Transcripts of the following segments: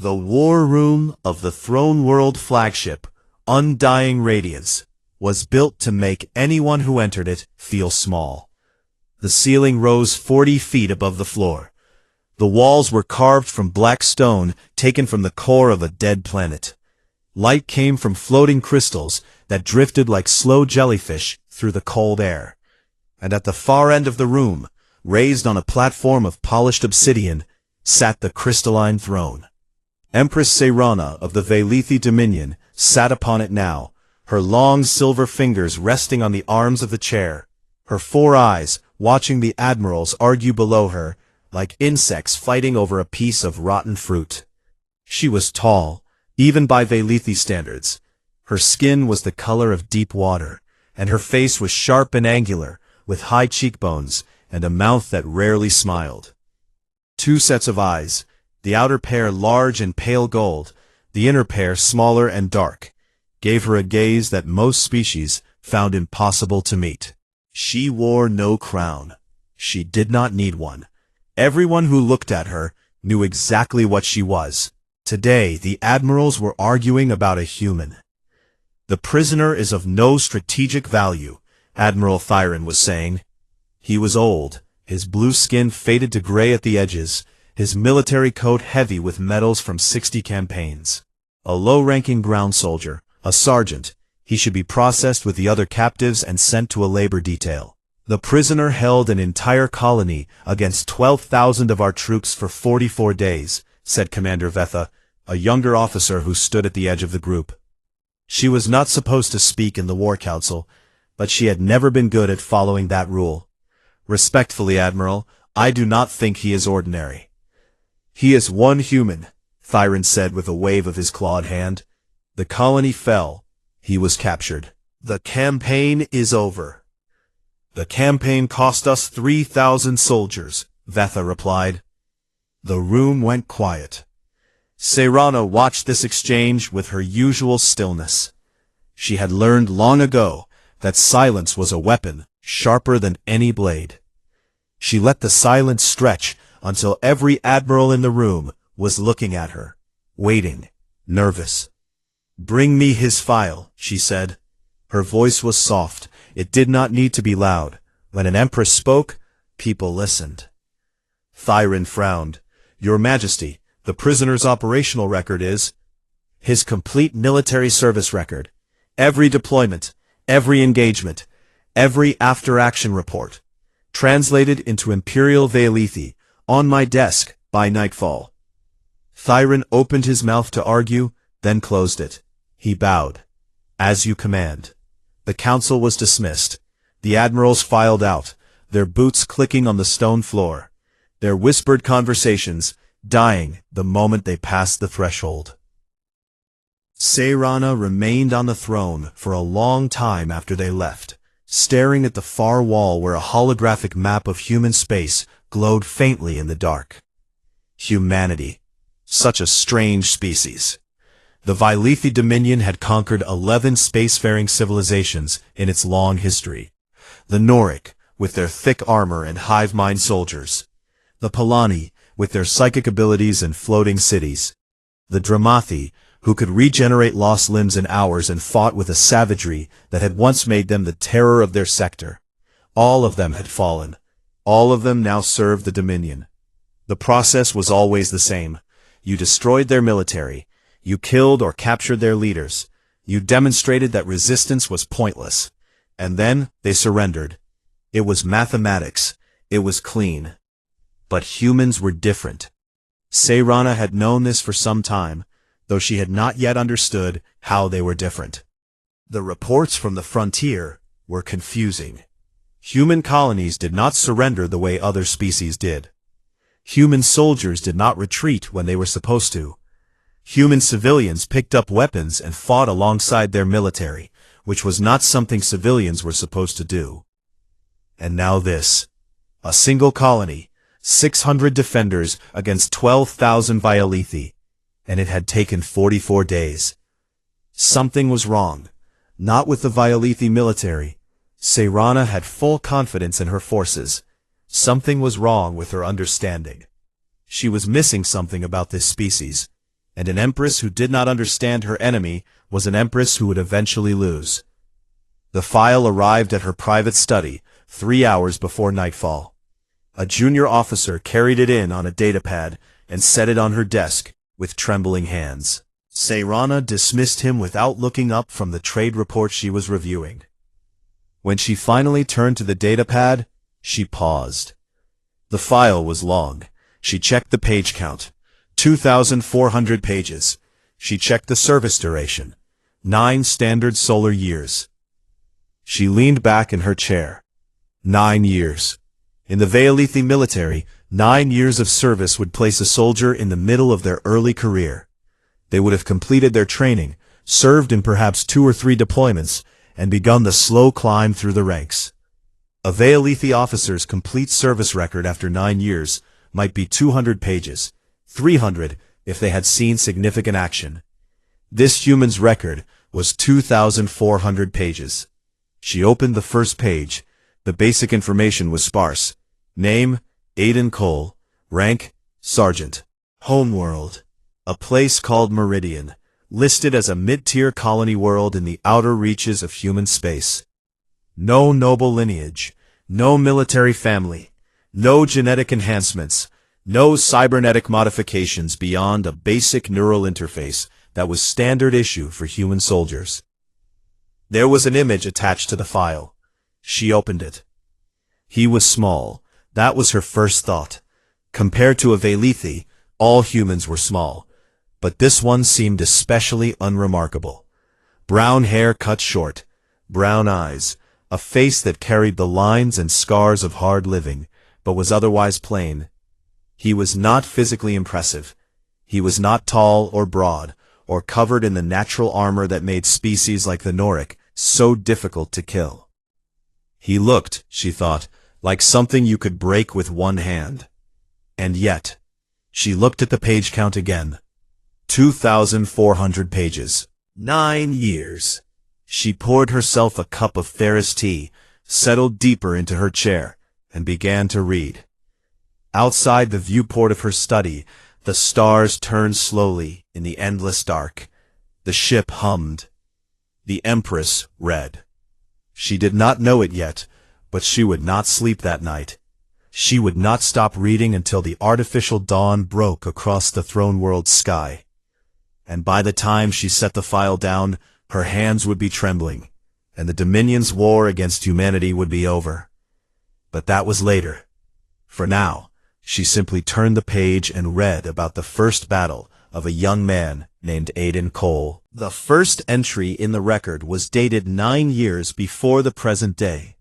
The war room of the Throne World flagship, Undying Radiance, was built to make anyone who entered it feel small. The ceiling rose 40 feet above the floor. The walls were carved from black stone taken from the core of a dead planet. Light came from floating crystals that drifted like slow jellyfish through the cold air. And at the far end of the room, raised on a platform of polished obsidian, sat the crystalline throne. Empress Seirana of the Velithi Dominion sat upon it now, her long silver fingers resting on the arms of the chair, her 4 eyes watching the admirals argue below her, like insects fighting over a piece of rotten fruit. She was tall, even by Velithi standards. Her skin was the color of deep water, and her face was sharp and angular, with high cheekbones and a mouth that rarely smiled. 2 sets of eyes, the outer pair large and pale gold, the inner pair smaller and dark, gave her a gaze that most species found impossible to meet. She wore no crown. She did not need one. Everyone who looked at her knew exactly what she was. Today, the admirals were arguing about a human. The prisoner is of no strategic value, Admiral Thyron was saying. He was old, his blue skin faded to gray at the edges, his military coat heavy with medals from 60 campaigns. A low-ranking ground soldier, a sergeant, he should be processed with the other captives and sent to a labor detail. The prisoner held an entire colony against 12,000 of our troops for 44 days, said Commander Vetha, a younger officer who stood at the edge of the group. She was not supposed to speak in the War Council, but she had never been good at following that rule. Respectfully, Admiral, I do not think he is ordinary. He is one human, Thyron said with a wave of his clawed hand. The colony fell. He was captured. The campaign is over. The campaign cost us 3,000 soldiers, Vetha replied. The room went quiet. Seirana watched this exchange with her usual stillness. She had learned long ago that silence was a weapon sharper than any blade. She let the silence stretch until every admiral in the room was looking at her, waiting, nervous. "Bring me his file," she said. Her voice was soft. It did not need to be loud. When an empress spoke, people listened. Thyron frowned. "Your Majesty, the prisoner's operational record is..." "His complete military service record. Every deployment, every engagement, every after-action report. Translated into Imperial Velithi, on my desk, by nightfall." Thyron opened his mouth to argue, then closed it. He bowed. "As you command." The council was dismissed. The admirals filed out, their boots clicking on the stone floor, their whispered conversations dying the moment they passed the threshold. Seirana remained on the throne for a long time after they left, staring at the far wall where a holographic map of human space glowed faintly in the dark. Humanity. Such a strange species. The Velithi Dominion had conquered 11 spacefaring civilizations in its long history. The Noric, with their thick armor and hive-mind soldiers. The Palani, with their psychic abilities and floating cities. The Dramathi, who could regenerate lost limbs in hours and fought with a savagery that had once made them the terror of their sector. All of them had fallen. All of them now served the Dominion. The process was always the same. You destroyed their military. You killed or captured their leaders. You demonstrated that resistance was pointless. And then they surrendered. It was mathematics. It was clean. But humans were different. Seirana had known this for some time, though she had not yet understood how they were different. The reports from the frontier were confusing. Human colonies did not surrender the way other species did. Human soldiers did not retreat when they were supposed to. Human civilians picked up weapons and fought alongside their military, which was not something civilians were supposed to do. And now this. A single colony, 600 defenders against 12,000 Velithi, and it had taken 44 days. Something was wrong. Not with the Velithi military. Seirana had full confidence in her forces. Something was wrong with her understanding. She was missing something about this species. and an Empress who did not understand her enemy was an Empress who would eventually lose. The file arrived at her private study 3 hours before nightfall. A junior officer carried it in on a datapad and set it on her desk with trembling hands. Sayrana dismissed him without looking up from the trade report she was reviewing. When she finally turned to the datapad, she paused. The file was long. She checked the page count. 2,400 pages. She checked the service duration. 9 standard solar years. She leaned back in her chair. 9 years. In the Veilithi military, 9 years of service would place a soldier in the middle of their early career. They would have completed their training, served in perhaps 2 or 3 deployments, and begun the slow climb through the ranks. A Veilithi officer's complete service record after 9 years might be 200 pages, 300 if they had seen significant action. This human's record was 2,400 pages. She opened the first page. The basic information was sparse. Name, Aiden Cole. Rank, Sergeant. Homeworld. A place called Meridian, listed as a mid-tier colony world in the outer reaches of human space. No noble lineage, no military family, no genetic enhancements, no cybernetic modifications beyond a basic neural interface that was standard issue for human soldiers. There was an image attached to the file. She opened it. He was small. That was her first thought. Compared to a Veilithi, all humans were small. But this one seemed especially unremarkable. Brown hair cut short, brown eyes, a face that carried the lines and scars of hard living, but was otherwise plain. He was not physically impressive. He was not tall or broad, or covered in the natural armor that made species like the Noric so difficult to kill. He looked, she thought, like something you could break with one hand. And yet, she looked at the page count again. 2,400 pages. 9 years. She poured herself a cup of Ferris tea, settled deeper into her chair, and began to read. Outside the viewport of her study, the stars turned slowly in the endless dark. The ship hummed. The Empress read. She did not know it yet, but she would not sleep that night. She would not stop reading until the artificial dawn broke across the throne world's sky. And by the time she set the file down, her hands would be trembling, and the Dominion's war against humanity would be over. But that was later. For now, she simply turned the page and read about the first battle of a young man named Aiden Cole. The first entry in the record was dated 9 years before the present day.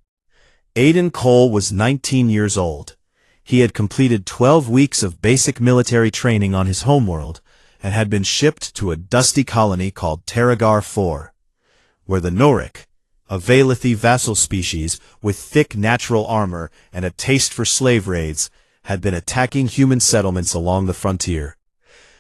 Aiden Cole was 19 years old. He had completed 12 weeks of basic military training on his homeworld, and had been shipped to a dusty colony called Terragar 4, where the Noric, a Veilithi vassal species with thick natural armor and a taste for slave raids, had been attacking human settlements along the frontier.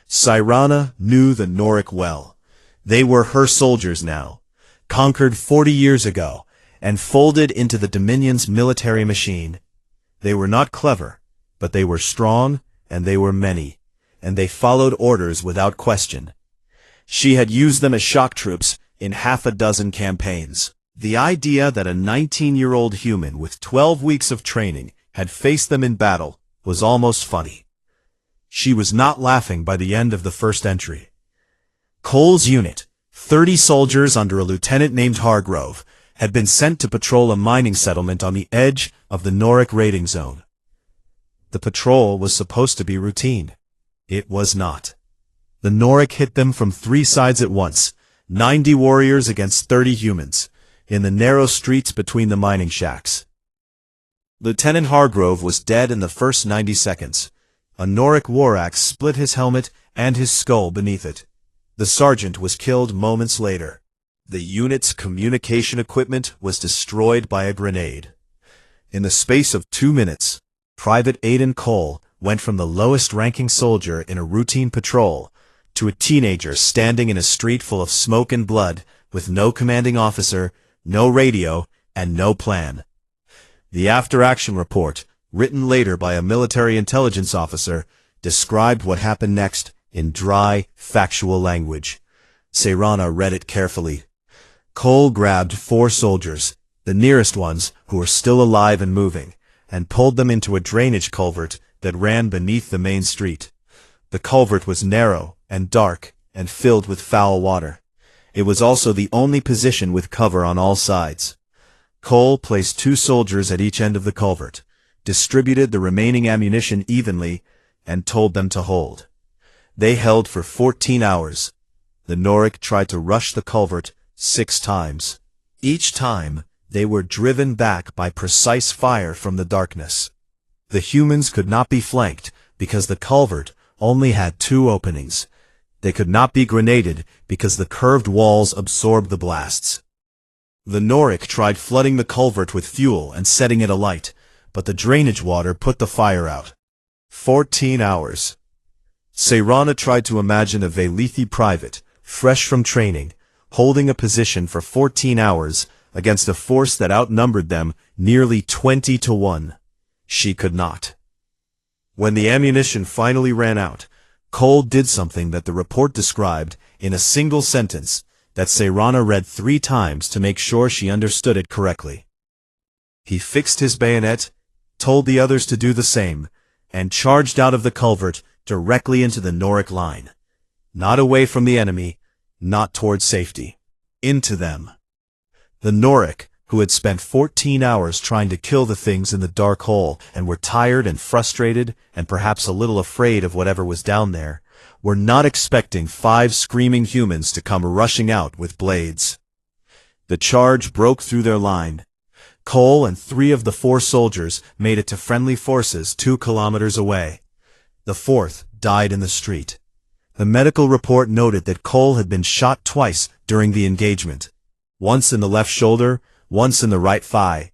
Sayrana knew the Noric well. They were her soldiers now, conquered 40 years ago, and folded into the Dominion's military machine. They were not clever, but they were strong, and they were many, and they followed orders without question. She had used them as shock troops in 6 campaigns. The idea that a 19-year-old human with 12 weeks of training had faced them in battle was almost funny. She was not laughing by the end of the first entry. Cole's unit, 30 soldiers under a lieutenant named Hargrove, had been sent to patrol a mining settlement on the edge of the Noric raiding zone. The patrol was supposed to be routine. It was not. The Noric hit them from 3 sides at once, 90 warriors against 30 humans, in the narrow streets between the mining shacks. Lieutenant Hargrove was dead in the first 90 seconds. A Noric war axe split his helmet and his skull beneath it. The sergeant was killed moments later. The unit's communication equipment was destroyed by a grenade. In the space of 2 minutes, Private Aiden Cole went from the lowest-ranking soldier in a routine patrol to a teenager standing in a street full of smoke and blood with no commanding officer, no radio, and no plan. The after-action report, written later by a military intelligence officer, described what happened next in dry, factual language. Seirana read it carefully. Cole grabbed 4 soldiers, the nearest ones, who were still alive and moving, and pulled them into a drainage culvert that ran beneath the main street. The culvert was narrow and dark and filled with foul water. It was also the only position with cover on all sides. Cole placed 2 soldiers at each end of the culvert, distributed the remaining ammunition evenly, and told them to hold. They held for 14 hours. The Noric tried to rush the culvert 6 times. Each time, they were driven back by precise fire from the darkness. The humans could not be flanked because the culvert only had 2 openings. They could not be grenaded because the curved walls absorbed the blasts. The Noric tried flooding the culvert with fuel and setting it alight, but the drainage water put the fire out. 14 hours. Seirana tried to imagine a Velithi private, fresh from training, holding a position for 14 hours against a force that outnumbered them nearly 20 to 1. She could not. When the ammunition finally ran out, Cole did something that the report described in a single sentence that Seirana read 3 times to make sure she understood it correctly. He fixed his bayonet, told the others to do the same, and charged out of the culvert directly into the Noric line. Not away from the enemy, not toward safety. Into them. The Noric, who had spent 14 hours trying to kill the things in the dark hole and were tired and frustrated and perhaps a little afraid of whatever was down there, were not expecting 5 screaming humans to come rushing out with blades. The charge broke through their line. Cole and 3 of the 4 soldiers made it to friendly forces 2 kilometers away. The 4th died in the street. The medical report noted that Cole had been shot twice during the engagement. Once in the left shoulder, once in the right thigh.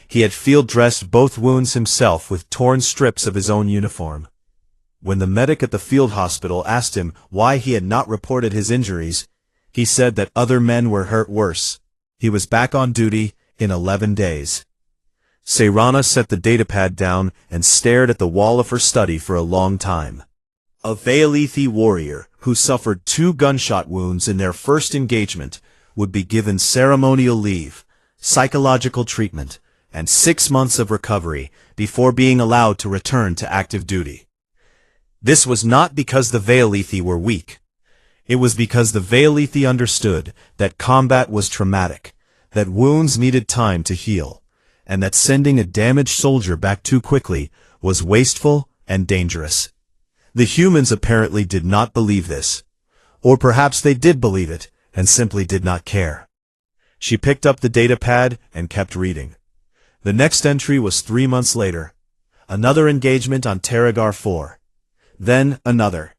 He had field-dressed both wounds himself with torn strips of his own uniform. When the medic at the field hospital asked him why he had not reported his injuries, he said that other men were hurt worse. He was back on duty in 11 days. Seirana set the datapad down and stared at the wall of her study for a long time. A Velithi warrior who suffered 2 gunshot wounds in their first engagement would be given ceremonial leave, psychological treatment, and 6 months of recovery before being allowed to return to active duty. This was not because the Velithi were weak. It was because the Velithi understood that combat was traumatic, that wounds needed time to heal, and that sending a damaged soldier back too quickly was wasteful and dangerous. The humans apparently did not believe this. Or perhaps they did believe it and simply did not care. She picked up the datapad and kept reading. The next entry was 3 months later. Another engagement on Terragar 4. Then another.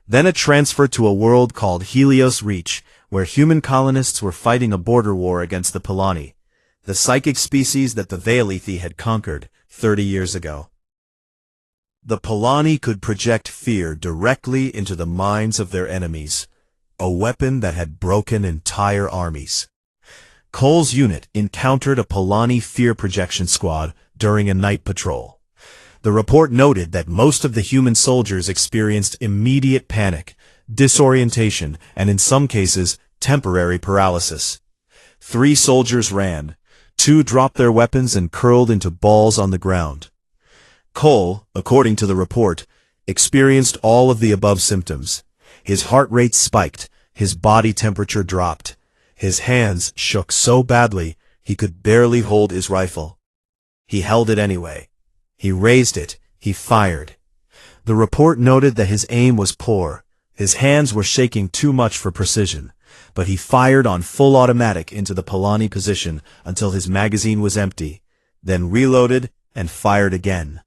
Then a transfer to a world called Helios Reach, where human colonists were fighting a border war against the Polani, the psychic species that the Velithi had conquered 30 years ago. The Polani could project fear directly into the minds of their enemies, a weapon that had broken entire armies. Cole's unit encountered a Polani fear projection squad during a night patrol. The report noted that most of the human soldiers experienced immediate panic, disorientation, and in some cases, temporary paralysis. 3 soldiers ran. 2 dropped their weapons and curled into balls on the ground. Cole, according to the report, experienced all of the above symptoms. His heart rate spiked, his body temperature dropped. His hands shook so badly he could barely hold his rifle. He held it anyway. He raised it. He fired. The report noted that his aim was poor. His hands were shaking too much for precision, but he fired on full automatic into the Polani position until his magazine was empty, then reloaded and fired again.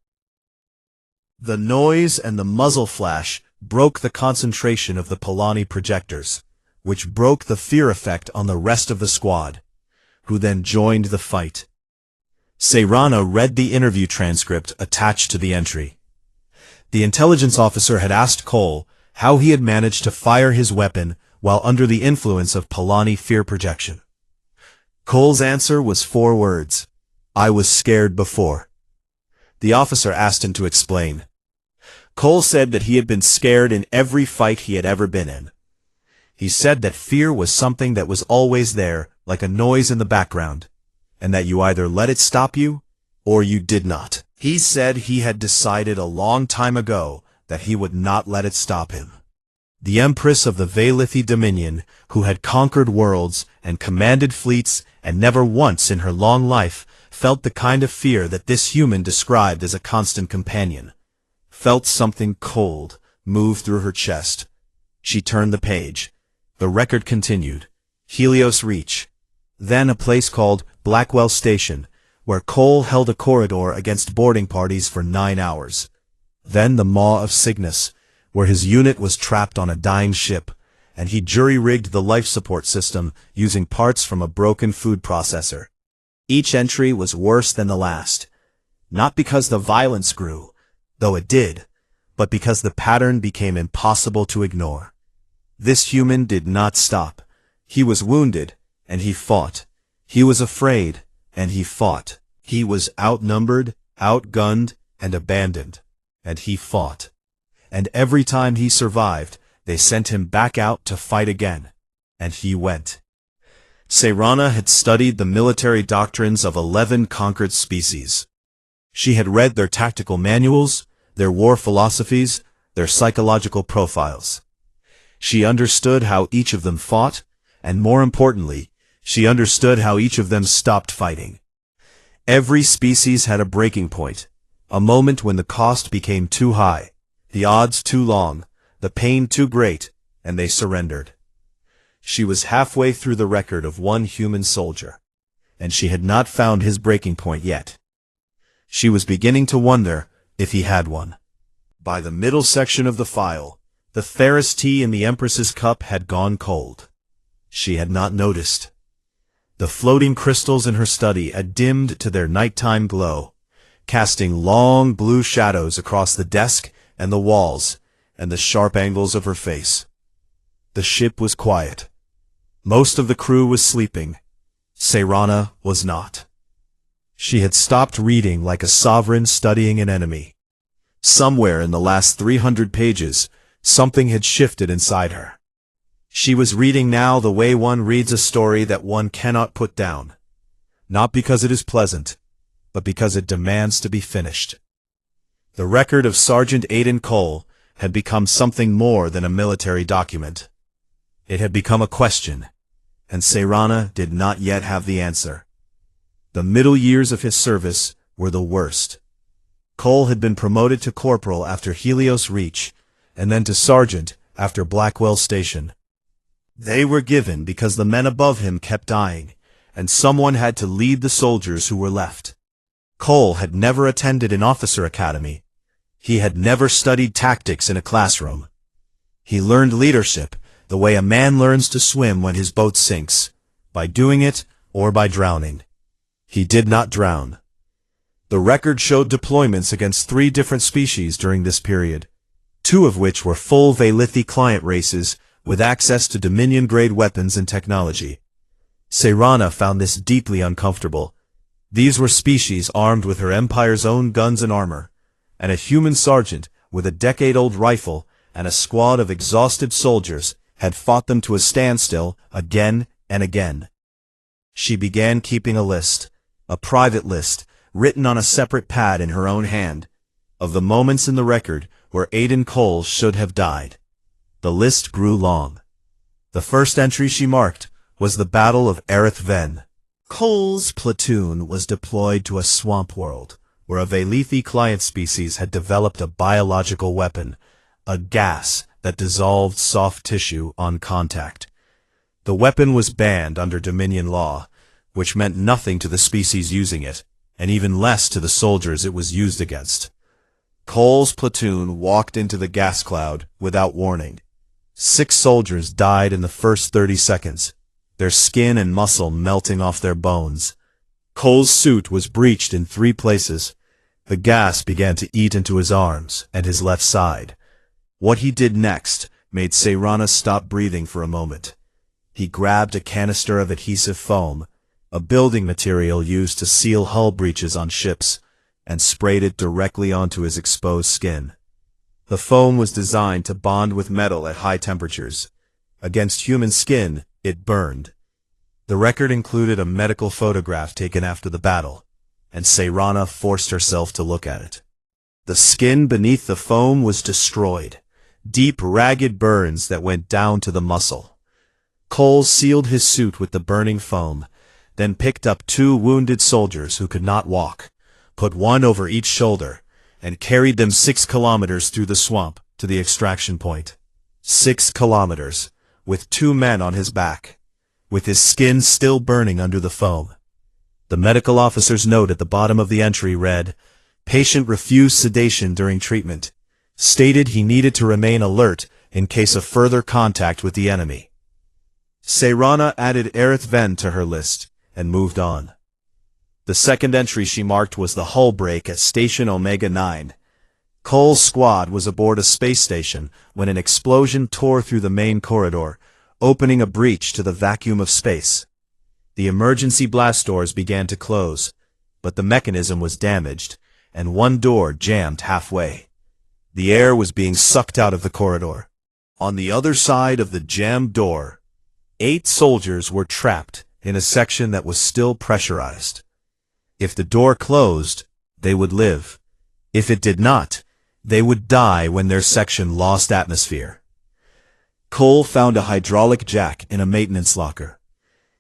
The noise and the muzzle flash broke the concentration of the Polani projectors, which broke the fear effect on the rest of the squad, who then joined the fight. Seirana read the interview transcript attached to the entry. The intelligence officer had asked Cole how he had managed to fire his weapon while under the influence of Polani fear projection. Cole's answer was 4 words. I was scared before. The officer asked him to explain. Cole said that he had been scared in every fight he had ever been in. He said that fear was something that was always there, like a noise in the background, and that you either let it stop you, or you did not. He said he had decided a long time ago that he would not let it stop him. The Empress of the Vailithi Dominion, who had conquered worlds and commanded fleets and never once in her long life felt the kind of fear that this human described as a constant companion, felt something cold move through her chest. She turned the page. The record continued. Helios Reach. Then a place called Blackwell Station, where Cole held a corridor against boarding parties for 9 hours. Then the Maw of Cygnus, where his unit was trapped on a dying ship, and he jury-rigged the life support system using parts from a broken food processor. Each entry was worse than the last, not because the violence grew, though it did, but because the pattern became impossible to ignore. This human did not stop. He was wounded, and he fought. He was afraid, and he fought. He was outnumbered, outgunned, and abandoned, and he fought. And every time he survived, they sent him back out to fight again, and he went. Seirana had studied the military doctrines of 11 conquered species. She had read their tactical manuals, their war philosophies, their psychological profiles. She understood how each of them fought, and more importantly, she understood how each of them stopped fighting. Every species had a breaking point, a moment when the cost became too high, the odds too long, the pain too great, and they surrendered. She was halfway through the record of one human soldier, and she had not found his breaking point yet. She was beginning to wonder if he had one. By the middle section of the file, the Theris tea in the Empress's cup had gone cold. She had not noticed. The floating crystals in her study had dimmed to their nighttime glow, casting long blue shadows across the desk and the walls and the sharp angles of her face. The ship was quiet. Most of the crew was sleeping. Seirana was not. She had stopped reading like a sovereign studying an enemy. Somewhere in the last 300 pages, something had shifted inside her. She was reading now the way one reads a story that one cannot put down, not because it is pleasant, but because it demands to be finished. The record of Sergeant Aidan Cole had become something more than a military document. It had become a question, and Seirana did not yet have the answer. The middle years of his service were the worst. Cole had been promoted to corporal after Helios Reach, and then to sergeant after Blackwell Station. They were given because the men above him kept dying, and someone had to lead the soldiers who were left. Cole had never attended an officer academy. He had never studied tactics in a classroom. He learned leadership the way a man learns to swim when his boat sinks, by doing it or by drowning. He did not drown. The record showed deployments against 3 different species during this period, 2 of which were full Vailithi client races with access to Dominion-grade weapons and technology. Seirana found this deeply uncomfortable. These were species armed with her empire's own guns and armor, and a human sergeant with a decade-old rifle and a squad of exhausted soldiers had fought them to a standstill again and again. She began keeping a list, a private list, written on a separate pad in her own hand, of the moments in the record where Aidan Cole should have died. The list grew long. The first entry she marked was the Battle of Erith Ven. Cole's platoon was deployed to a swamp world, where a Vailithi client species had developed a biological weapon, a gas that dissolved soft tissue on contact. The weapon was banned under Dominion law, which meant nothing to the species using it, and even less to the soldiers it was used against. Cole's platoon walked into the gas cloud without warning. 6 soldiers died in the first 30 seconds, their skin and muscle melting off their bones. Cole's suit was breached in 3 places. The gas began to eat into his arms and his left side. What he did next made Seirana stop breathing for a moment. He grabbed a canister of adhesive foam, a building material used to seal hull breaches on ships, and sprayed it directly onto his exposed skin. The foam was designed to bond with metal at high temperatures. Against human skin, it burned. The record included a medical photograph taken after the battle, and Seirana forced herself to look at it. The skin beneath the foam was destroyed, deep, ragged burns that went down to the muscle. Cole sealed his suit with the burning foam, then picked up 2 wounded soldiers who could not walk, put one over each shoulder, and carried them 6 kilometers through the swamp to the extraction point. 6 kilometers, with 2 men on his back, with his skin still burning under the foam. The medical officer's note at the bottom of the entry read, "Patient refused sedation during treatment. Stated he needed to remain alert in case of further contact with the enemy." Seirana added Aerith Ven to her list and moved on. The second entry she marked was the hull break at Station Omega-9. Cole's squad was aboard a space station when an explosion tore through the main corridor, opening a breach to the vacuum of space. The emergency blast doors began to close, but the mechanism was damaged, and one door jammed halfway. The air was being sucked out of the corridor. On the other side of the jammed door, 8 soldiers were trapped in a section that was still pressurized. If the door closed, they would live. If it did not, they would die when their section lost atmosphere. Cole found a hydraulic jack in a maintenance locker.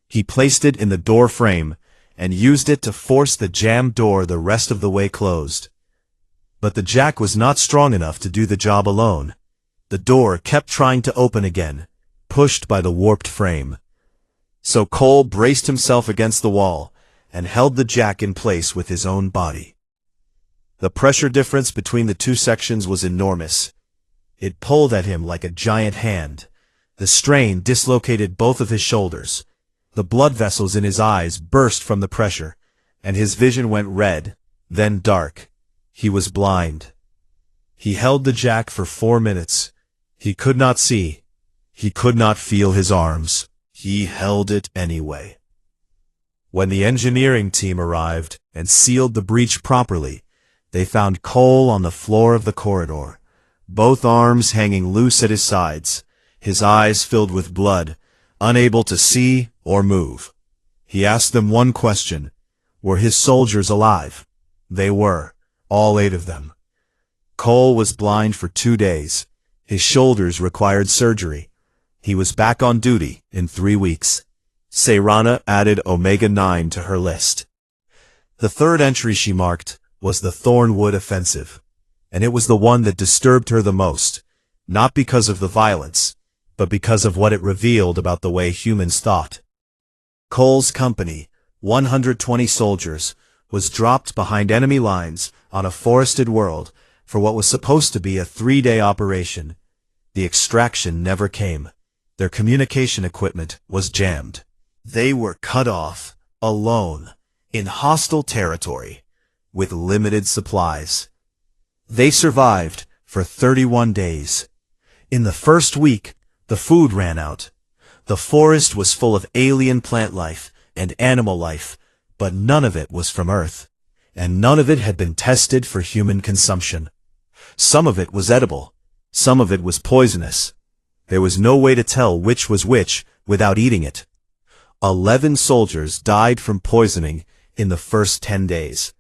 He placed it in the door frame and used it to force the jammed door the rest of the way closed. But the jack was not strong enough to do the job alone. The door kept trying to open again, pushed by the warped frame. So Cole braced himself against the wall and held the jack in place with his own body. The pressure difference between the 2 sections was enormous. It pulled at him like a giant hand. The strain dislocated both of his shoulders. The blood vessels in his eyes burst from the pressure, and his vision went red, then dark. He was blind. He held the jack for 4 minutes. He could not see. He could not feel his arms. He held it anyway. When the engineering team arrived and sealed the breach properly, they found Cole on the floor of the corridor, both arms hanging loose at his sides, his eyes filled with blood, unable to see or move. He asked them one question: were his soldiers alive? They were, all 8 of them. Cole was blind for 2 days. His shoulders required surgery. He was back on duty in 3 weeks. Seirana added Omega-9 to her list. The third entry she marked was the Thornwood Offensive, and it was the one that disturbed her the most, not because of the violence, but because of what it revealed about the way humans thought. Cole's company, 120 soldiers, was dropped behind enemy lines on a forested world for what was supposed to be a 3-day operation. The extraction never came. Their communication equipment was jammed. They were cut off, alone, in hostile territory, with limited supplies. They survived for 31 days. In the first week, the food ran out. The forest was full of alien plant life and animal life, but none of it was from Earth, and none of it had been tested for human consumption. Some of it was edible, some of it was poisonous. There was no way to tell which was which without eating it. 11 soldiers died from poisoning in the first 10 days.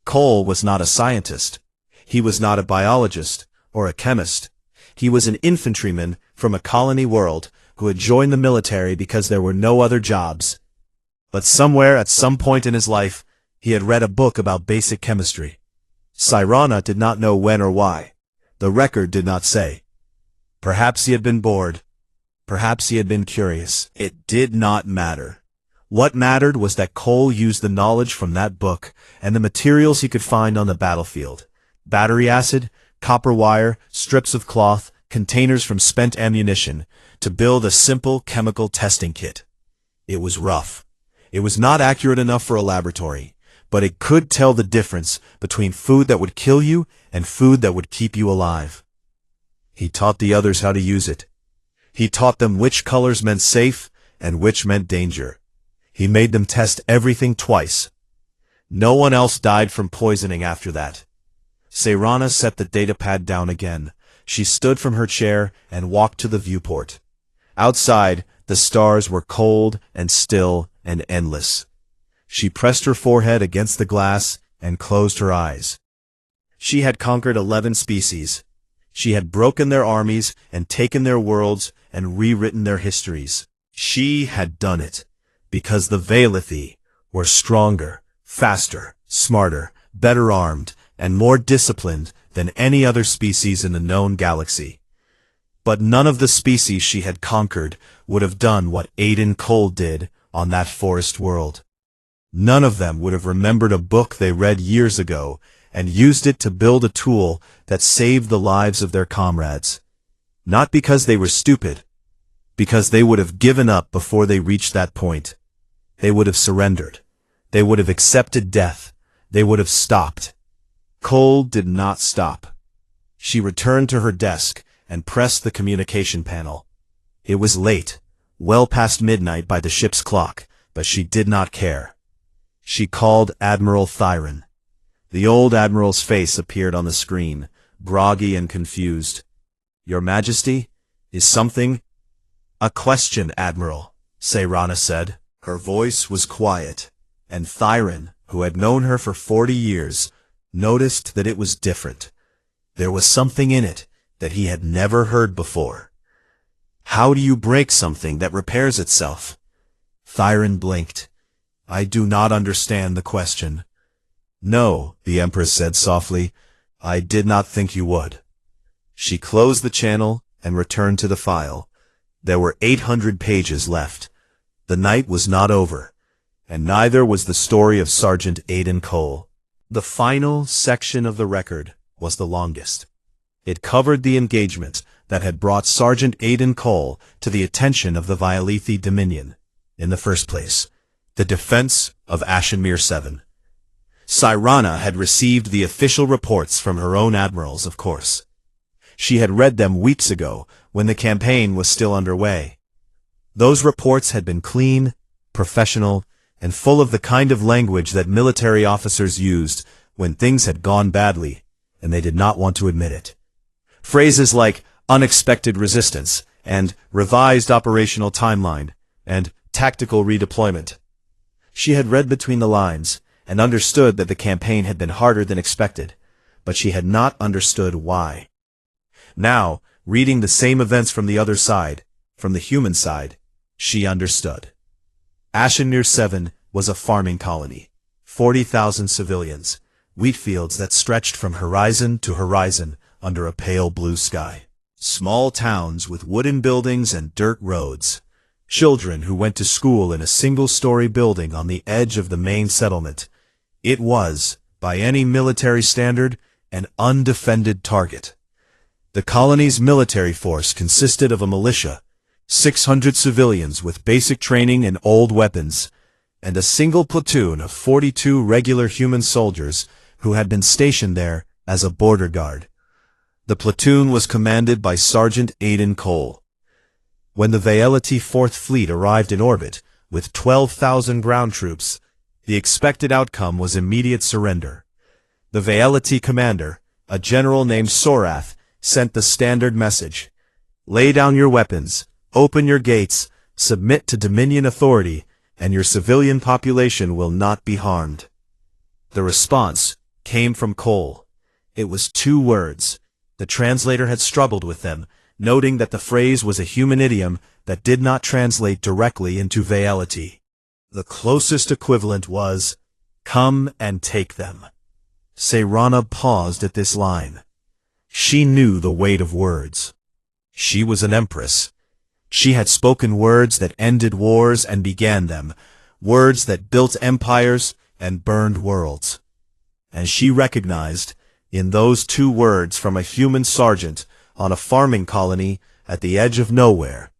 Cole was not a scientist. He was not a biologist or a chemist. He was an infantryman from a colony world who had joined the military because there were no other jobs. But somewhere at some point in his life, he had read a book about basic chemistry. Seirana did not know when or why. The record did not say. Perhaps he had been bored. Perhaps he had been curious. It did not matter. What mattered was that Cole used the knowledge from that book and the materials he could find on the battlefield: battery acid, copper wire, strips of cloth, containers from spent ammunition, to build a simple chemical testing kit. It was rough. It was not accurate enough for a laboratory, but it could tell the difference between food that would kill you and food that would keep you alive. He taught the others how to use it. He taught them which colors meant safe and which meant danger. He made them test everything twice. No one else died from poisoning after that. Sayrana set the datapad down again. She stood from her chair and walked to the viewport. Outside, the stars were cold and still and endless. She pressed her forehead against the glass and closed her eyes. She had conquered 11 species. She had broken their armies and taken their worlds and rewritten their histories. She had done it because the Veilithi were stronger, faster, smarter, better armed, and more disciplined than any other species in the known galaxy. But none of the species she had conquered would have done what Aiden Cole did on that forest world. None of them would have remembered a book they read years ago and used it to build a tool that saved the lives of their comrades. Not because they were stupid, because they would have given up before they reached that point. They would have surrendered. They would have accepted death. They would have stopped. Cole did not stop. She returned to her desk and pressed the communication panel. It was late, well past midnight by the ship's clock, but she did not care. She called Admiral Thyron. The old admiral's face appeared on the screen, groggy and confused. "Your Majesty, is something—" "A question, Admiral," Sayrana said. Her voice was quiet, and Thyron, who had known her for 40 years, noticed that it was different. There was something in it that he had never heard before. "How do you break something that repairs itself?" Thyron blinked. "I do not understand the question." "No," the Empress said softly. "I did not think you would." She closed the channel and returned to the file. There were 800 pages left. The night was not over, and neither was the story of Sergeant Aiden Cole. The final section of the record was the longest. It covered the engagement that had brought Sergeant Aiden Cole to the attention of the Veilithi Dominion. In the first place, the defense of Ashimir 7. Sayrana had received the official reports from her own admirals, of course. She had read them weeks ago when the campaign was still underway. Those reports had been clean, professional, and full of the kind of language that military officers used when things had gone badly, and they did not want to admit it. Phrases like unexpected resistance, and revised operational timeline, and tactical redeployment. She had read between the lines, and understood that the campaign had been harder than expected, but she had not understood why. Now, reading the same events from the other side, from the human side, she understood. Ashimir 7 was a farming colony, 40,000 civilians, wheat fields that stretched from horizon to horizon under a pale blue sky. Small towns with wooden buildings and dirt roads. Children who went to school in a single-story building on the edge of the main settlement. It was, by any military standard, an undefended target. The colony's military force consisted of a militia, 600 civilians with basic training and old weapons, and a single platoon of 42 regular human soldiers who had been stationed there as a border guard. The platoon was commanded by Sergeant Aiden Cole. When the Veilithi 4th Fleet arrived in orbit, with 12,000 ground troops, the expected outcome was immediate surrender. The Veilithi commander, a general named Sorath, sent the standard message: "Lay down your weapons, open your gates, submit to Dominion authority, and your civilian population will not be harmed." The response came from Cole. It was 2 words. The translator had struggled with them, noting that the phrase was a human idiom that did not translate directly into Veilithi. The closest equivalent was, "Come and take them." Sayrana paused at this line. She knew the weight of words. She was an empress. She had spoken words that ended wars and began them, words that built empires and burned worlds. And she recognized, in those 2 words from a human sergeant on a farming colony at the edge of nowhere,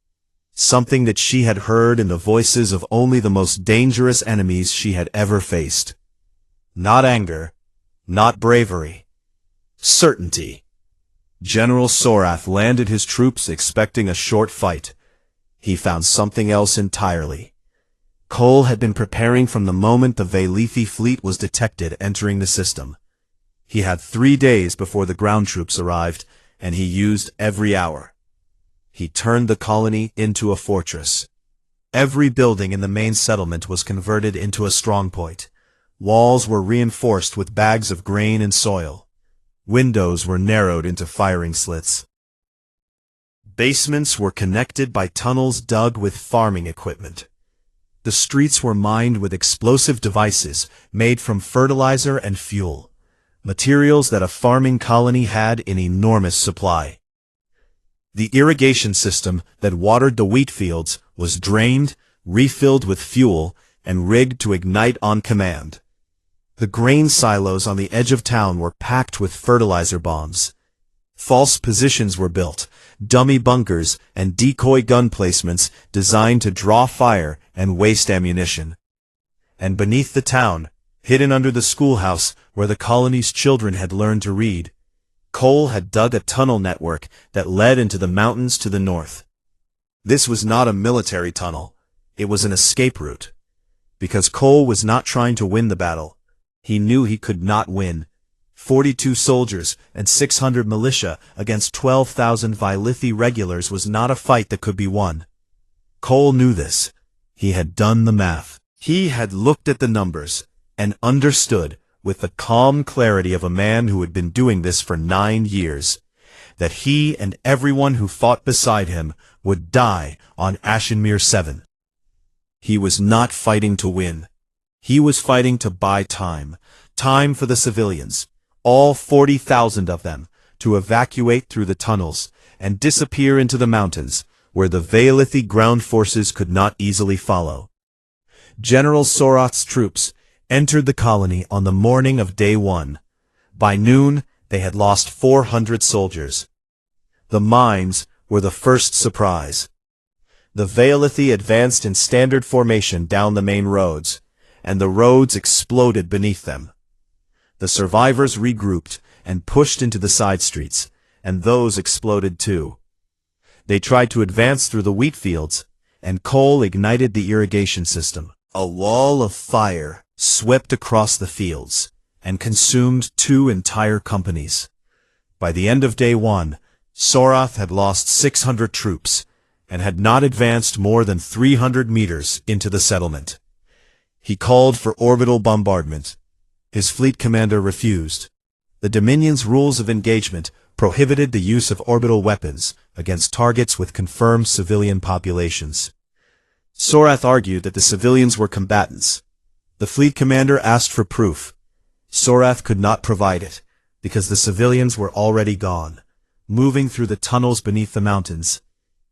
something that she had heard in the voices of only the most dangerous enemies she had ever faced. Not anger, not bravery, certainty. General Sorath landed his troops expecting a short fight. He found something else entirely. Cole had been preparing from the moment the Veilithi fleet was detected entering the system. He had 3 days before the ground troops arrived, and he used every hour. He turned the colony into a fortress. Every building in the main settlement was converted into a strongpoint. Walls were reinforced with bags of grain and soil. Windows were narrowed into firing slits. Basements were connected by tunnels dug with farming equipment. The streets were mined with explosive devices made from fertilizer and fuel, materials that a farming colony had in enormous supply. The irrigation system that watered the wheat fields was drained, refilled with fuel, and rigged to ignite on command. The grain silos on the edge of town were packed with fertilizer bombs. False positions were built, dummy bunkers and decoy gun placements designed to draw fire and waste ammunition. And beneath the town, hidden under the schoolhouse where the colony's children had learned to read, Cole had dug a tunnel network that led into the mountains to the north. This was not a military tunnel. It was an escape route. Because Cole was not trying to win the battle. He knew he could not win. 42 soldiers and 600 militia against 12,000 Vilithi regulars was not a fight that could be won. Cole knew this. He had done the math. He had looked at the numbers and understood, with the calm clarity of a man who had been doing this for 9 years, that he and everyone who fought beside him would die on Ashenmere 7. He was not fighting to win. He was fighting to buy time. Time for the civilians, all 40,000 of them, to evacuate through the tunnels and disappear into the mountains, where the Vilithi ground forces could not easily follow. General Soroth's troops entered the colony on the morning of day 1. By noon, they had lost 400 soldiers. The mines were the first surprise. The Vilithi advanced in standard formation down the main roads, and the roads exploded beneath them. The survivors regrouped and pushed into the side streets, and those exploded too. They tried to advance through the wheat fields, and Cole ignited the irrigation system. A wall of fire swept across the fields and consumed 2 entire companies. By the end of day 1, Soroth had lost 600 troops and had not advanced more than 300 meters into the settlement. He called for orbital bombardment. His fleet commander refused. The Dominion's rules of engagement prohibited the use of orbital weapons against targets with confirmed civilian populations. Soroth argued that the civilians were combatants. The fleet commander asked for proof. Soroth could not provide it, because the civilians were already gone, moving through the tunnels beneath the mountains,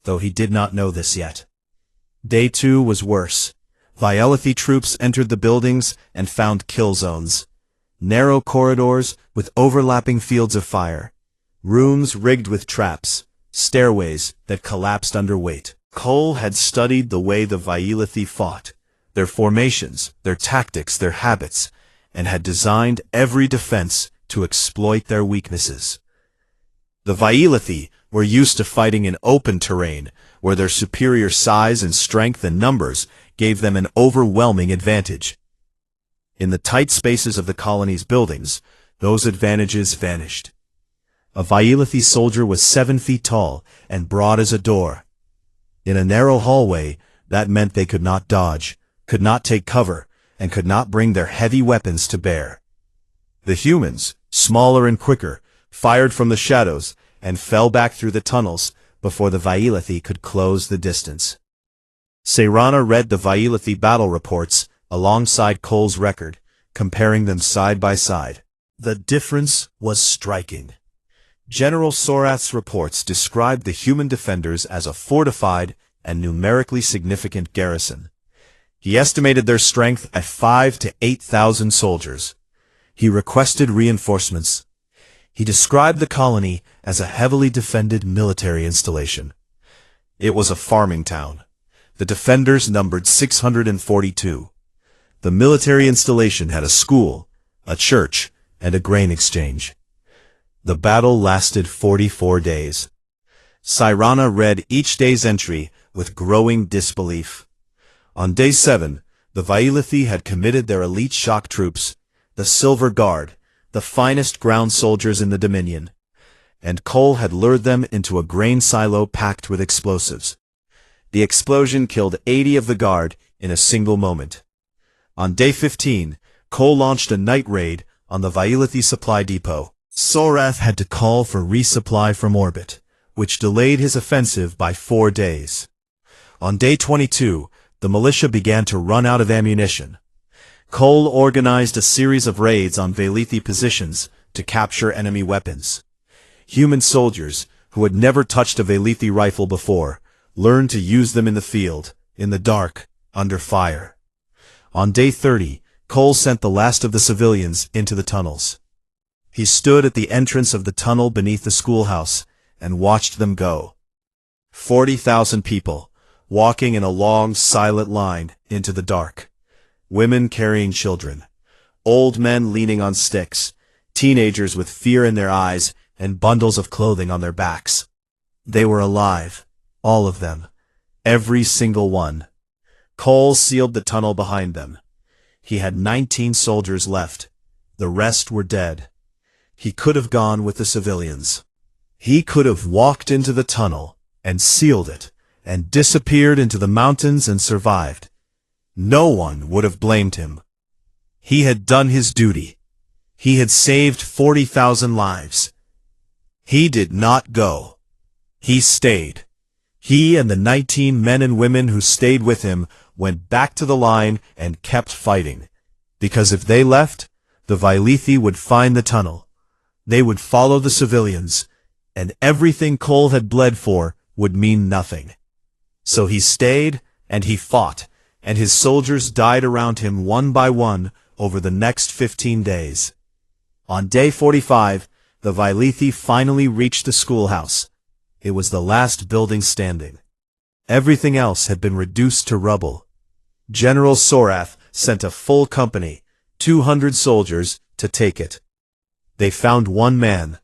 though he did not know this yet. Day 2 was worse. Vilithi troops entered the buildings and found kill zones. Narrow corridors with overlapping fields of fire. Rooms rigged with traps. Stairways that collapsed under weight. Cole had studied the way the Vilithi fought, their formations, their tactics, their habits, and had designed every defense to exploit their weaknesses. The Vilithi were used to fighting in open terrain, where their superior size and strength and numbers gave them an overwhelming advantage. In the tight spaces of the colony's buildings, those advantages vanished. A Vilithi soldier was 7 feet tall and broad as a door. In a narrow hallway, that meant they could not dodge, could not take cover, and could not bring their heavy weapons to bear. The humans, smaller and quicker, fired from the shadows and fell back through the tunnels before the Vilithi could close the distance. Seirana read the Vilithi battle reports alongside Cole's record, comparing them side by side. The difference was striking. General Soroth's reports described the human defenders as a fortified and numerically significant garrison. He estimated their strength at 5,000 to 8,000 soldiers. He requested reinforcements. He described the colony as a heavily defended military installation. It was a farming town. The defenders numbered 642. The military installation had a school, a church, and a grain exchange. The battle lasted 44 days. Seirana read each day's entry with growing disbelief. On day 7, the Vilithi had committed their elite shock troops, the Silver Guard, the finest ground soldiers in the Dominion, and Cole had lured them into a grain silo packed with explosives. The explosion killed 80 of the guard in a single moment. On day 15, Cole launched a night raid on the Violithi supply depot. Sorath had to call for resupply from orbit, which delayed his offensive by 4 days. On day 22, the militia began to run out of ammunition. Cole organized a series of raids on Violithi positions to capture enemy weapons. Human soldiers, who had never touched a Violithi rifle before, learned to use them in the field, in the dark, under fire. On day 30, Cole sent the last of the civilians into the tunnels. He stood at the entrance of the tunnel beneath the schoolhouse and watched them go. 40,000 people, walking in a long, silent line into the dark. Women carrying children, old men leaning on sticks, teenagers with fear in their eyes and bundles of clothing on their backs. They were alive, all of them, every single one. Cole sealed the tunnel behind them. He had 19 soldiers left. The rest were dead. He could have gone with the civilians. He could have walked into the tunnel and sealed it and disappeared into the mountains and survived. No one would have blamed him. He had done his duty. He had saved 40,000 lives. He did not go. He stayed. He and the 19 men and women who stayed with him went back to the line and kept fighting. Because if they left, the Violithi would find the tunnel. They would follow the civilians, and everything Cole had bled for would mean nothing. So he stayed, and he fought, and his soldiers died around him one by one over the next 15 days. On day 45, the Violithi finally reached the schoolhouse. It was the last building standing. Everything else had been reduced to rubble. General Sorath sent a full company, 200 soldiers, to take it. They found one man.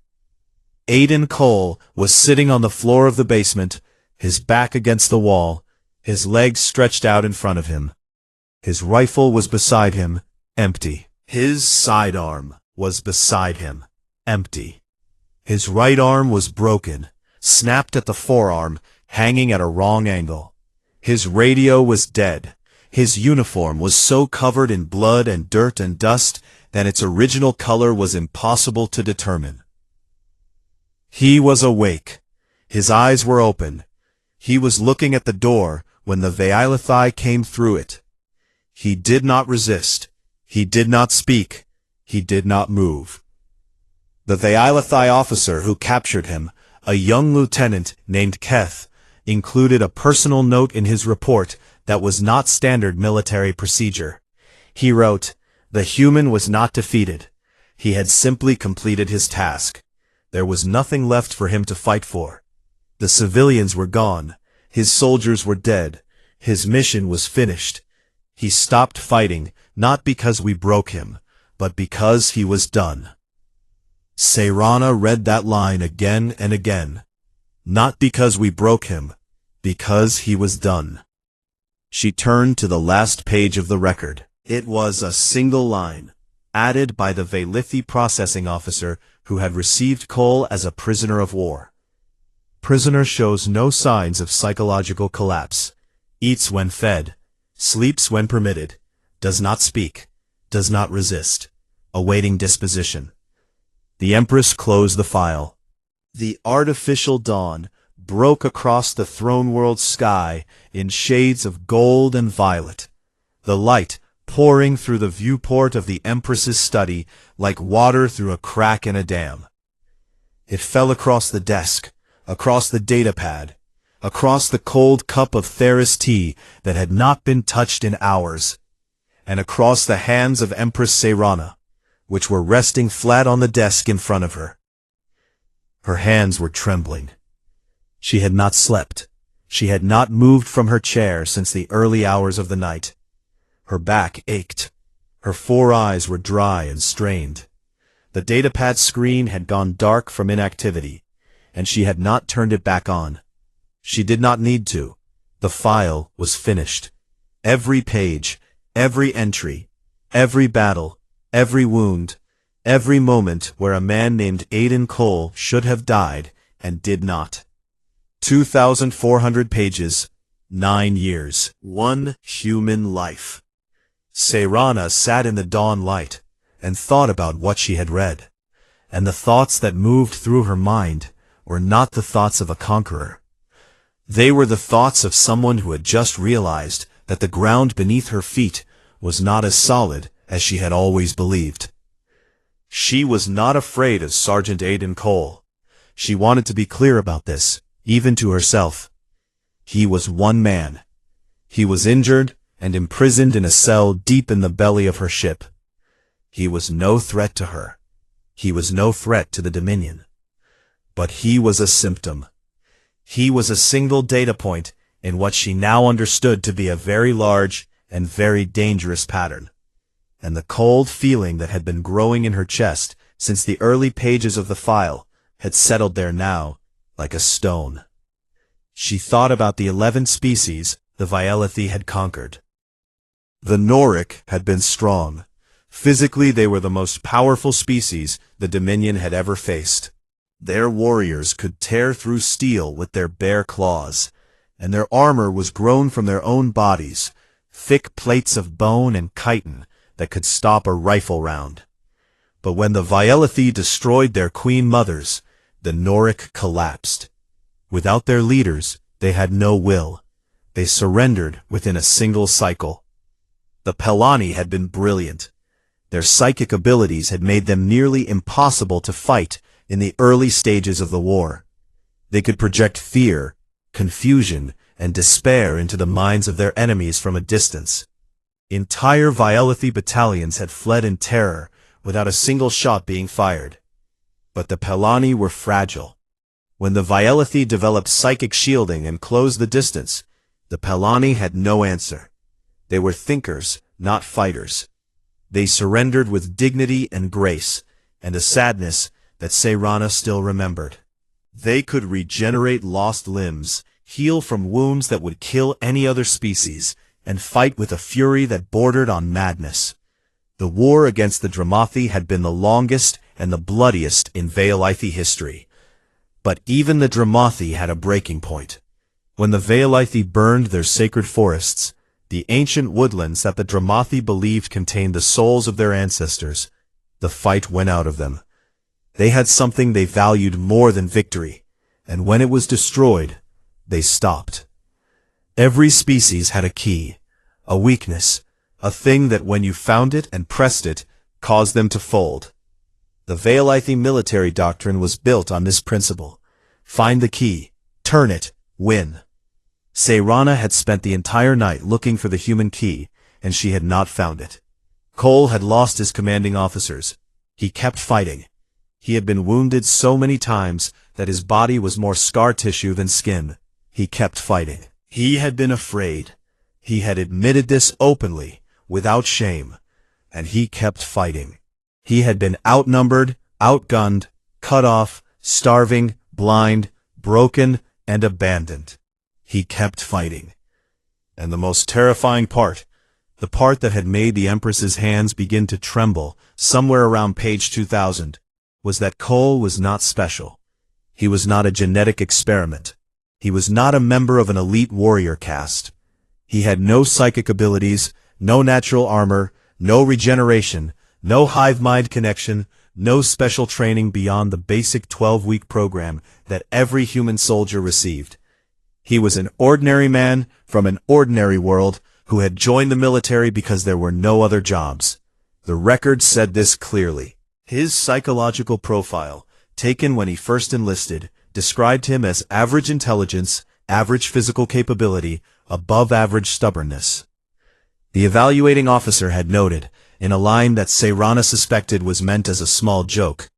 Aidan Cole was sitting on the floor of the basement, his back against the wall, his legs stretched out in front of him. His rifle was beside him, empty. His sidearm was beside him, empty. His right arm was broken, snapped at the forearm, hanging at a wrong angle. His radio was dead. His uniform was so covered in blood and dirt and dust that its original color was impossible to determine. He was awake. His eyes were open. He was looking at the door when the Violithi came through it. He did not resist. He did not speak. He did not move. The Violithi officer who captured him, a young lieutenant named Keth, included a personal note in his report that was not standard military procedure. He wrote, "The human was not defeated. He had simply completed his task. There was nothing left for him to fight for. The civilians were gone. His soldiers were dead. His mission was finished. He stopped fighting, not because we broke him, but because he was done." Seirana read that line again and again. Not because we broke him, because he was done. She turned to the last page of the record. It was a single line, added by the Violithi processing officer who had received Cole as a prisoner of war. Prisoner shows no signs of psychological collapse, eats when fed, sleeps when permitted, does not speak, does not resist, awaiting disposition. The Empress closed the file. The artificial dawn broke across the throne world sky in shades of gold and violet, the light pouring through the viewport of the Empress's study like water through a crack in a dam. It fell across the desk, across the datapad, across the cold cup of Theris tea that had not been touched in hours, and across the hands of Empress Seirana, which were resting flat on the desk in front of her. Her hands were trembling. She had not slept. She had not moved from her chair since the early hours of the night. Her back ached. Her 4 eyes were dry and strained. The datapad screen had gone dark from inactivity, and she had not turned it back on. She did not need to. The file was finished. Every page, every entry, every battle, every wound, Every moment where a man named Aiden Cole should have died and did not. 2,400 pages, 9 years, 1 human life. Seirana sat in the dawn light and thought about what she had read. And the thoughts that moved through her mind were not the thoughts of a conqueror. They were the thoughts of someone who had just realized that the ground beneath her feet was not as solid as she had always believed. She was not afraid of Sergeant Aiden Cole. She wanted to be clear about this, even to herself. He was one man. He was injured and imprisoned in a cell deep in the belly of her ship. He was no threat to her. He was no threat to the Dominion. But he was a symptom. He was a single data point in what she now understood to be a very large and very dangerous pattern. And the cold feeling that had been growing in her chest since the early pages of the file had settled there now, like a stone. She thought about the 11 species the Vielethi had conquered. The Noric had been strong. Physically, they were the most powerful species the Dominion had ever faced. Their warriors could tear through steel with their bare claws, and their armor was grown from their own bodies, thick plates of bone and chitin that could stop a rifle round. But when the Vielethi destroyed their queen mothers, the Noric collapsed. Without their leaders, they had no will. They surrendered within a single cycle. The Pelani had been brilliant. Their psychic abilities had made them nearly impossible to fight in the early stages of the war. They could project fear, confusion, and despair into the minds of their enemies from a distance. Entire Vielethi battalions had fled in terror without a single shot being fired. But the Pelani were fragile. When the Vielethi developed psychic shielding and closed the distance, the Pelani had no answer. They were thinkers, not fighters. They surrendered with dignity and grace, and a sadness that Seirana still remembered. They could regenerate lost limbs, heal from wounds that would kill any other species, and fight with a fury that bordered on madness. The war against the Dramathi had been the longest and the bloodiest in Vielethi history. But even the Dramathi had a breaking point. When the Vielethi burned their sacred forests, the ancient woodlands that the Dramathi believed contained the souls of their ancestors, the fight went out of them. They had something they valued more than victory, and when it was destroyed, they stopped. Every species had a key, a weakness, a thing that when you found it and pressed it, caused them to fold. The Vielethi military doctrine was built on this principle. Find the key, turn it, win. Seirana had spent the entire night looking for the human key, and she had not found it. Cole had lost his commanding officers. He kept fighting. He had been wounded so many times that his body was more scar tissue than skin. He kept fighting. He had been afraid. He had admitted this openly, without shame, and he kept fighting. He had been outnumbered, outgunned, cut off, starving, blind, broken, and abandoned. He kept fighting. And the most terrifying part, the part that had made the Empress's hands begin to tremble somewhere around page 2000, was that Cole was not special. He was not a genetic experiment. He was not a member of an elite warrior caste. He had no psychic abilities, no natural armor, no regeneration, no hive-mind connection, no special training beyond the basic 12-week program that every human soldier received. He was an ordinary man from an ordinary world who had joined the military because there were no other jobs. The record said this clearly. His psychological profile, taken when he first enlisted, described him as average intelligence, average physical capability, above average stubbornness. The evaluating officer had noted, in a line that Seirana suspected was meant as a small joke,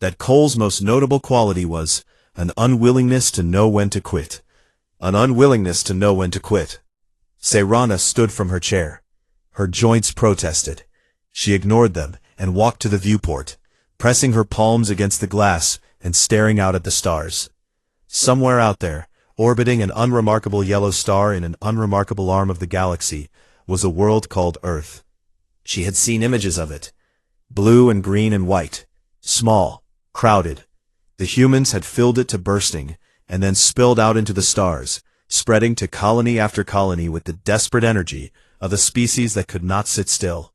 that Cole's most notable quality was an unwillingness to know when to quit. An unwillingness to know when to quit. Seirana stood from her chair. Her joints protested. She ignored them and walked to the viewport, pressing her palms against the glass and staring out at the stars. Somewhere out there, orbiting an unremarkable yellow star in an unremarkable arm of the galaxy, was a world called Earth. She had seen images of it. blue and green and white, small, crowded. The humans had filled it to bursting, and then spilled out into the stars, spreading to colony after colony with the desperate energy of a species that could not sit still.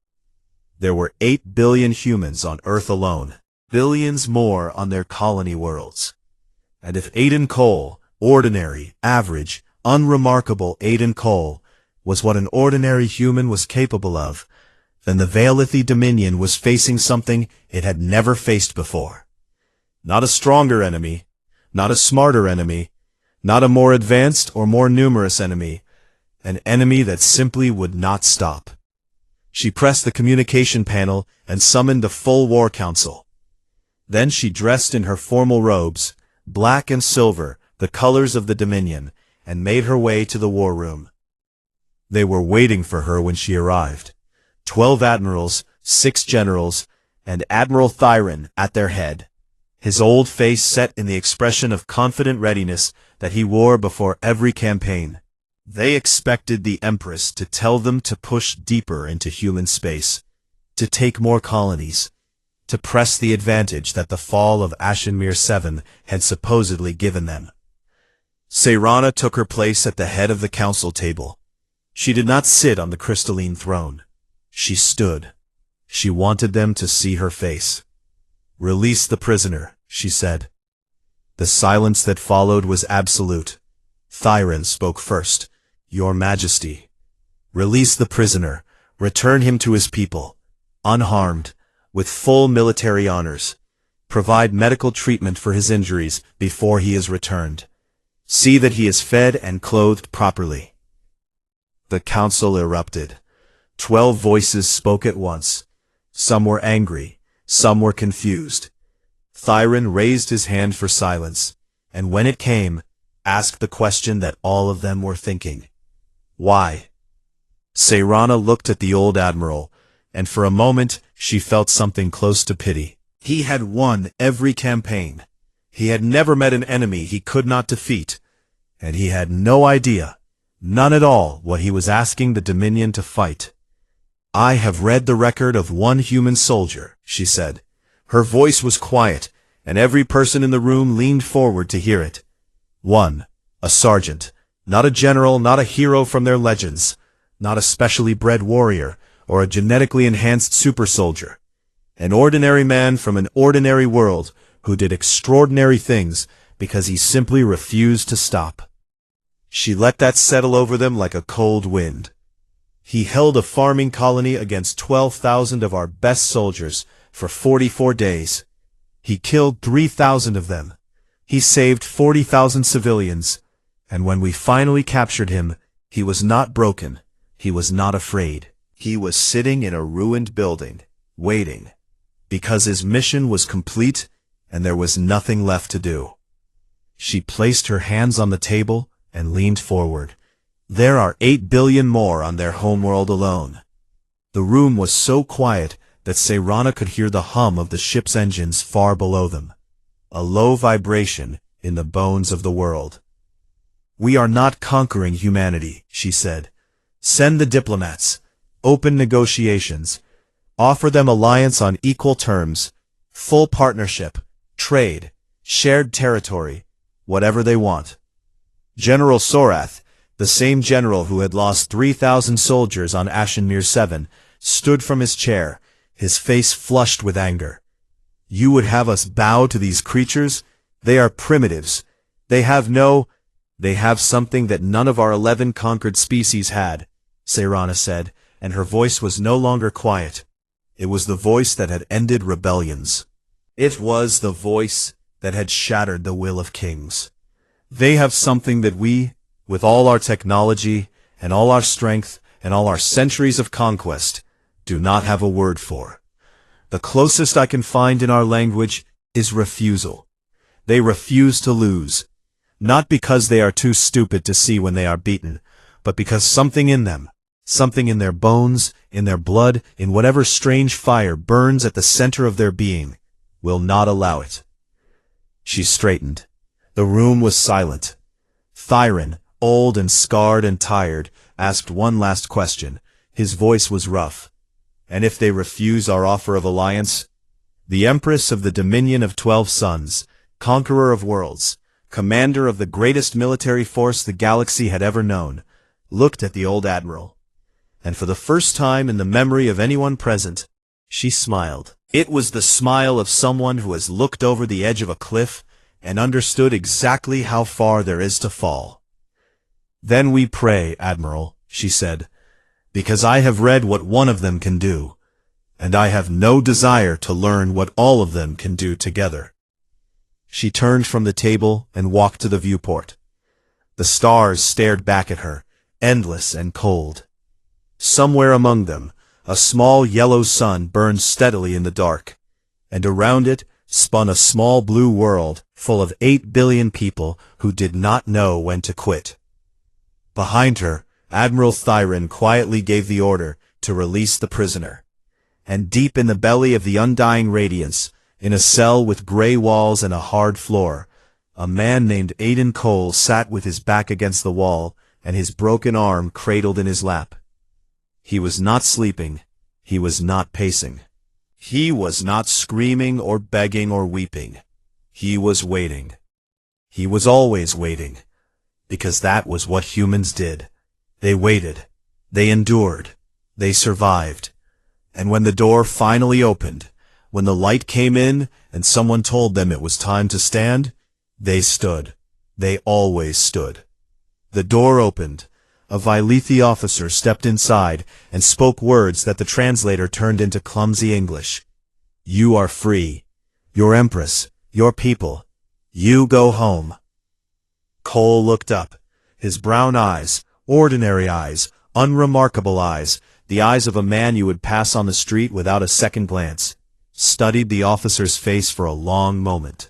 There were 8 billion humans on Earth alone, billions more on their colony worlds. And if Aiden Cole, ordinary, average, unremarkable Aiden Cole, was what an ordinary human was capable of, then the Veilithi Dominion was facing something it had never faced before. Not a stronger enemy, not a smarter enemy, not a more advanced or more numerous enemy, an enemy that simply would not stop. She pressed the communication panel and summoned the full war council. Then she dressed in her formal robes, black and silver, the colors of the Dominion, and made her way to the war room. They were waiting for her when she arrived. 12 admirals, 6 generals, and Admiral Thyron at their head, his old face set in the expression of confident readiness that he wore before every campaign. They expected the Empress to tell them to push deeper into human space, to take more colonies, to press the advantage that the fall of Ashenmere 7 had supposedly given them. Seirana took her place at the head of the council table. She did not sit on the crystalline throne. She stood. She wanted them to see her face. "Release the prisoner," she said. The silence that followed was absolute. Thyron spoke first. "Your Majesty, release the prisoner, return him to his people, unharmed, with full military honors. Provide medical treatment for his injuries before he is returned. See that he is fed and clothed properly." The council erupted. 12 voices spoke at once. Some were angry, some were confused. Thyron raised his hand for silence, and when it came, asked the question that all of them were thinking. Why? Seirana looked at the old admiral, and for a moment she felt something close to pity. He had won every campaign. He had never met an enemy he could not defeat, and he had no idea, none at all, what he was asking the Dominion to fight. "I have read the record of one human soldier," she said. Her voice was quiet, and every person in the room leaned forward to hear it. One, a sergeant, not a general, not a hero from their legends, not a specially bred warrior, or a genetically enhanced super soldier. An ordinary man from an ordinary world who did extraordinary things because he simply refused to stop. She let that settle over them like a cold wind. He held a farming colony against 12,000 of our best soldiers for 44 days. He killed 3,000 of them. He saved 40,000 civilians. And when we finally captured him, he was not broken. He was not afraid. He was sitting in a ruined building, waiting, because his mission was complete and there was nothing left to do. She placed her hands on the table and leaned forward. There are 8 billion more on their homeworld alone. The room was so quiet that Seirana could hear the hum of the ship's engines far below them, a low vibration in the bones of the world. "We are not conquering humanity," she said. "Send the diplomats, open negotiations, offer them alliance on equal terms, full partnership, trade, shared territory, whatever they want." General Sorath, the same general who had lost 3,000 soldiers on Ashenmere 7, stood from his chair, his face flushed with anger. "You would have us bow to these creatures? They are primitives. They have something that none of our 11 conquered species had," Seirana said, and her voice was no longer quiet. It was the voice that had ended rebellions. It was the voice that had shattered the will of kings. "They have something that we, with all our technology, and all our strength, and all our centuries of conquest, do not have a word for. The closest I can find in our language is refusal. They refuse to lose, not because they are too stupid to see when they are beaten, but because something in them, something in their bones, in their blood, in whatever strange fire burns at the center of their being, will not allow it." She straightened. The room was silent. Thyron, old and scarred and tired, asked one last question. His voice was rough. And if they refuse our offer of alliance? The Empress of the Dominion of 12 Suns, conqueror of worlds, commander of the greatest military force the galaxy had ever known, looked at the old admiral. And for the first time in the memory of anyone present, she smiled. It was the smile of someone who has looked over the edge of a cliff and understood exactly how far there is to fall. "Then we pray, Admiral," she said, "because I have read what one of them can do, and I have no desire to learn what all of them can do together." She turned from the table and walked to the viewport. The stars stared back at her, endless and cold. Somewhere among them, a small yellow sun burned steadily in the dark, and around it spun a small blue world full of 8 billion people who did not know when to quit. Behind her, Admiral Thyron quietly gave the order to release the prisoner. And deep in the belly of the undying radiance, in a cell with gray walls and a hard floor, a man named Aiden Cole sat with his back against the wall and his broken arm cradled in his lap. He was not sleeping. He was not pacing. He was not screaming or begging or weeping. He was waiting. He was always waiting, because that was what humans did. They waited. They endured. They survived. And when the door finally opened, when the light came in and someone told them it was time to stand, they stood. They always stood. The door opened. A Vilethi officer stepped inside and spoke words that the translator turned into clumsy English. "You are free. Your Empress, your people. You go home." Cole looked up. His brown eyes, ordinary eyes, unremarkable eyes, the eyes of a man you would pass on the street without a second glance, studied the officer's face for a long moment.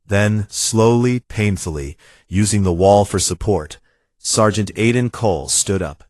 Then, slowly, painfully, using the wall for support, Sergeant Aiden Cole stood up.